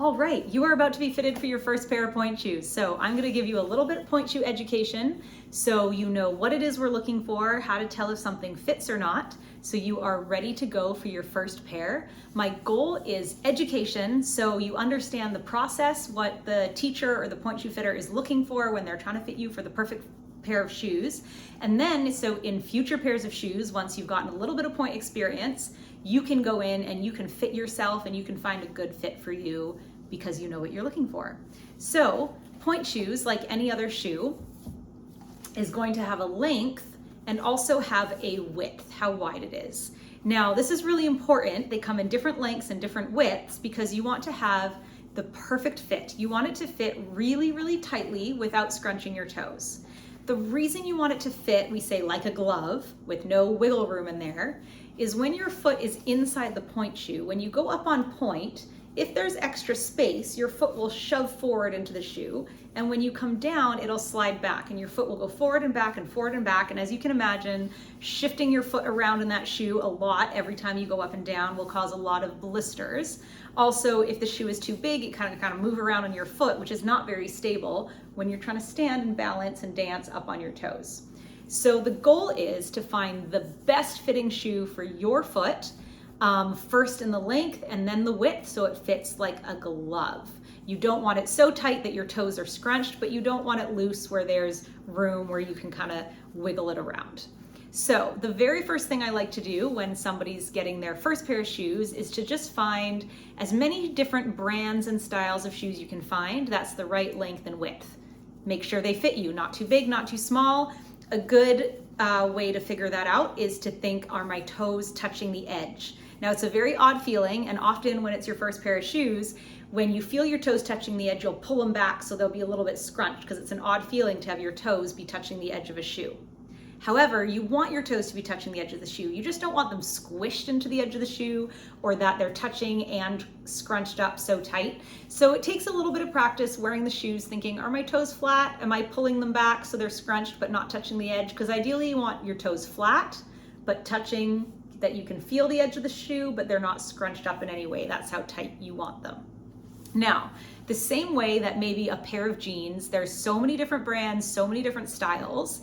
All right, you are about to be fitted for your first pair of pointe shoes. So I'm gonna give you a little bit of pointe shoe education so you know what it is we're looking for, how to tell if something fits or not, so you are ready to go for your first pair. My goal is education, so you understand the process, what the teacher or the pointe shoe fitter is looking for when they're trying to fit you for the perfect pair of shoes. And then, so in future pairs of shoes, once you've gotten a little bit of pointe experience, you can go in and you can fit yourself and you can find a good fit for you because you know what you're looking for. So pointe shoes, like any other shoe, is going to have a length and also have a width, how wide it is. Now, this is really important. They come in different lengths and different widths because you want to have the perfect fit. You want it to fit really, really tightly without scrunching your toes. The reason you want it to fit, we say like a glove with no wiggle room in there, is when your foot is inside the pointe shoe, when you go up on pointe, if there's extra space, your foot will shove forward into the shoe, and when you come down, it'll slide back, and your foot will go forward and back and forward and back, and as you can imagine, shifting your foot around in that shoe a lot every time you go up and down will cause a lot of blisters. Also, if the shoe is too big, it kind of move around on your foot, which is not very stable when you're trying to stand and balance and dance up on your toes. So the goal is to find the best fitting shoe for your foot, first in the length and then the width, so it fits like a glove. You don't want it so tight that your toes are scrunched, but you don't want it loose where there's room where you can kind of wiggle it around. So the very first thing I like to do when somebody's getting their first pair of shoes is to just find as many different brands and styles of shoes you can find that's the right length and width. Make sure they fit you, not too big, not too small. A good way to figure that out is to think, are my toes touching the edge? Now, it's a very odd feeling, and often when it's your first pair of shoes, when you feel your toes touching the edge, you'll pull them back so they'll be a little bit scrunched because it's an odd feeling to have your toes be touching the edge of a shoe. However, you want your toes to be touching the edge of the shoe. You just don't want them squished into the edge of the shoe or that they're touching and scrunched up so tight. So it takes a little bit of practice wearing the shoes, thinking, are my toes flat? Am I pulling them back so they're scrunched but not touching the edge? Because ideally you want your toes flat, but touching that you can feel the edge of the shoe, but they're not scrunched up in any way. That's how tight you want them. Now, the same way that maybe a pair of jeans, there's so many different brands, so many different styles.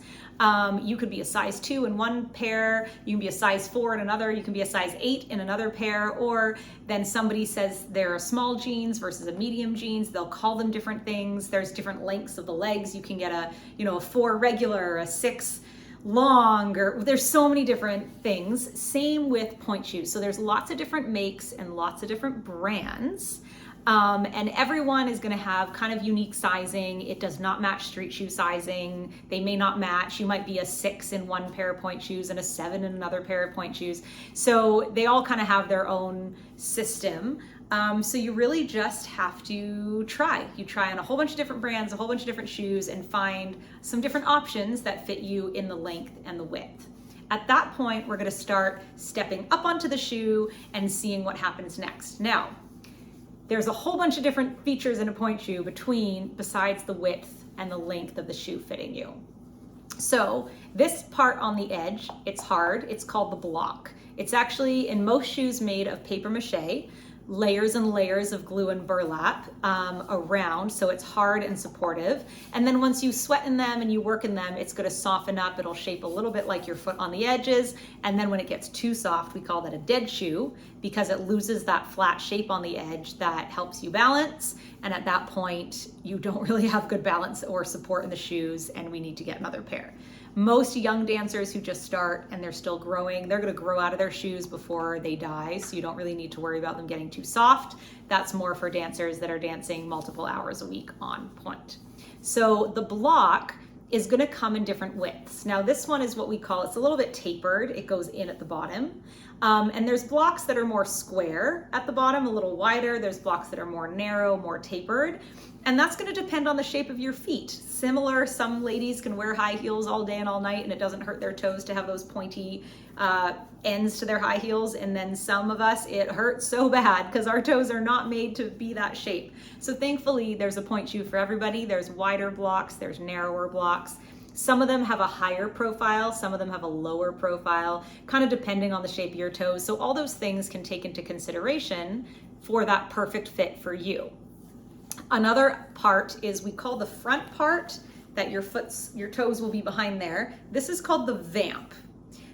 You could be a size 2 in one pair, you can be a size 4 in another, you can be a size 8 in another pair, or then somebody says they're a small jeans versus a medium jeans, they'll call them different things. There's different lengths of the legs. You can get a 4 regular, a 6 long, or there's so many different things. Same with pointe shoes. So there's lots of different makes and lots of different brands. And everyone is going to have kind of unique sizing. It does not match street shoe sizing. They may not match. You might be a 6 in one pair of pointe shoes and a 7 in another pair of pointe shoes. So they all kind of have their own system. So you really just have to try. You try on a whole bunch of different brands, a whole bunch of different shoes, and find some different options that fit you in the length and the width. At that point, we're going to start stepping up onto the shoe and seeing what happens next. Now, there's a whole bunch of different features in a pointe shoe besides the width and the length of the shoe fitting you. So this part on the edge, it's hard. It's called the block. It's actually in most shoes made of paper mache, layers and layers of glue and burlap around, so it's hard and supportive. And then once you sweat in them and you work in them, it's going to soften up. It'll shape a little bit like your foot on the edges. And then when it gets too soft, we call that a dead shoe because it loses that flat shape on the edge that helps you balance. And at that point, you don't really have good balance or support in the shoes, and we need to get another pair. Most young dancers who just start and they're still growing, they're going to grow out of their shoes before they die, so you don't really need to worry about them getting too soft. That's more for dancers that are dancing multiple hours a week on pointe. So the block is going to come in different widths. Now this one is what we call, it's a little bit tapered. It goes in at the bottom. And there's blocks that are more square at the bottom, a little wider. There's blocks that are more narrow, more tapered. And that's going to depend on the shape of your feet. Similar, some ladies can wear high heels all day and all night and it doesn't hurt their toes to have those pointy ends to their high heels. And then some of us, it hurts so bad because our toes are not made to be that shape. So thankfully, there's a pointe shoe for everybody. There's wider blocks, there's narrower blocks. Some of them have a higher profile, some of them have a lower profile, kind of depending on the shape of your toes. So all those things can take into consideration for that perfect fit for you. Another part is we call the front part that your toes will be behind there. This is called the vamp.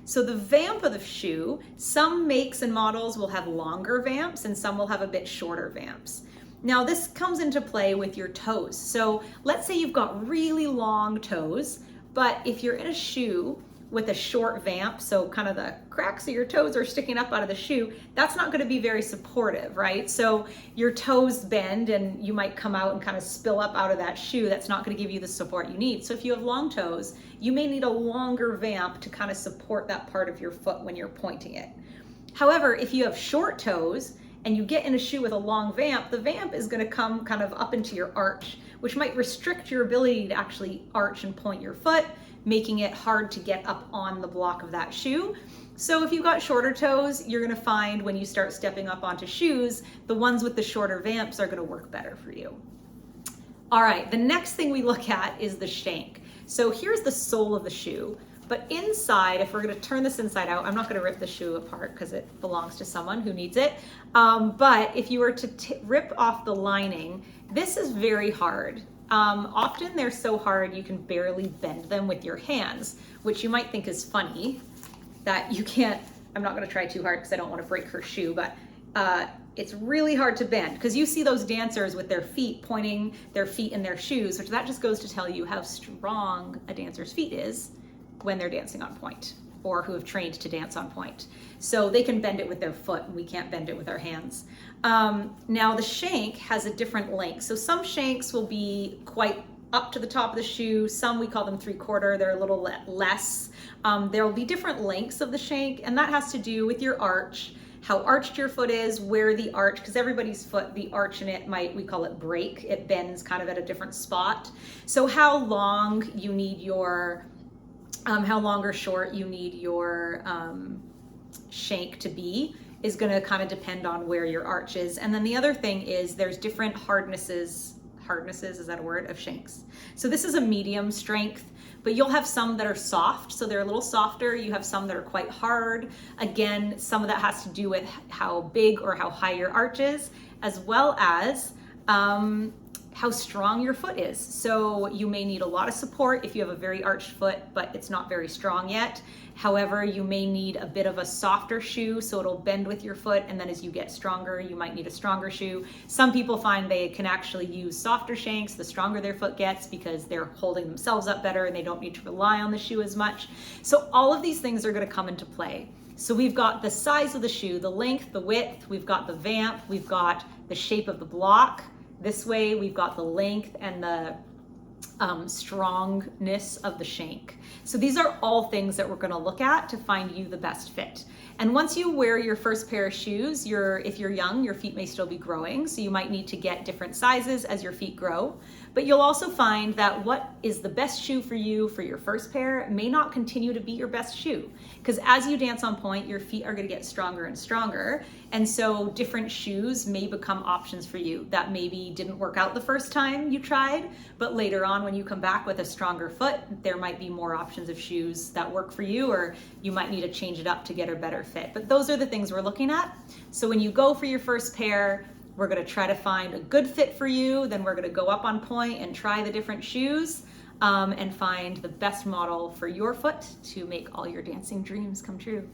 So the vamp of the shoe, some makes and models will have longer vamps and some will have a bit shorter vamps. Now this comes into play with your toes. So let's say you've got really long toes, but if you're in a shoe with a short vamp, so kind of the cracks of your toes are sticking up out of the shoe, that's not gonna be very supportive, right? So your toes bend and you might come out and kind of spill up out of that shoe. That's not gonna give you the support you need. So if you have long toes, you may need a longer vamp to kind of support that part of your foot when you're pointing it. However, if you have short toes and you get in a shoe with a long vamp, the vamp is gonna come kind of up into your arch, which might restrict your ability to actually arch and point your foot, making it hard to get up on the block of that shoe. So if you've got shorter toes, you're gonna find when you start stepping up onto shoes, the ones with the shorter vamps are gonna work better for you. All right, the next thing we look at is the shank. So here's the sole of the shoe, but inside, if we're gonna turn this inside out, I'm not gonna rip the shoe apart because it belongs to someone who needs it. But if you were to rip off the lining, this is very hard. Often they're so hard you can barely bend them with your hands, which you might think is funny that you can't. I'm not going to try too hard because I don't want to break her shoe, but it's really hard to bend because you see those dancers with their feet pointing their feet in their shoes, which that just goes to tell you how strong a dancer's feet is when they're dancing on pointe or who have trained to dance on pointe. So they can bend it with their foot and we can't bend it with our hands. Now the shank has a different length. So some shanks will be quite up to the top of the shoe. Some we call them 3/4, they're a little less. There will be different lengths of the shank, and that has to do with your arch, how arched your foot is, where the arch, because everybody's foot, the arch in it we call it break. It bends kind of at a different spot. So how long you need your, how long or short you need your shank to be is going to kind of depend on where your arch is. And then the other thing is there's different hardnesses, is that a word, of shanks. So this is a medium strength, but you'll have some that are soft, so they're a little softer. You have some that are quite hard. Again, some of that has to do with how big or how high your arch is, as well as how strong your foot is. So you may need a lot of support if you have a very arched foot, but it's not very strong yet. However, you may need a bit of a softer shoe so it'll bend with your foot, and then as you get stronger, you might need a stronger shoe. Some people find they can actually use softer shanks the stronger their foot gets because they're holding themselves up better and they don't need to rely on the shoe as much. So all of these things are going to come into play. So we've got the size of the shoe, the length, the width, we've got the vamp, we've got the shape of the block. This way we've got the length and the strongness of the shank. So these are all things that we're going to look at to find you the best fit. And once you wear your first pair of shoes, if you're young, your feet may still be growing, so you might need to get different sizes as your feet grow. But you'll also find that what is the best shoe for you for your first pair may not continue to be your best shoe. Because as you dance on pointe, your feet are going to get stronger and stronger. And so different shoes may become options for you that maybe didn't work out the first time you tried, but later on when you come back with a stronger foot, there might be more options of shoes that work for you, or you might need to change it up to get a better fit. But those are the things we're looking at. So when you go for your first pair, we're going to try to find a good fit for you. Then we're going to go up on pointe and try the different shoes and find the best model for your foot to make all your dancing dreams come true.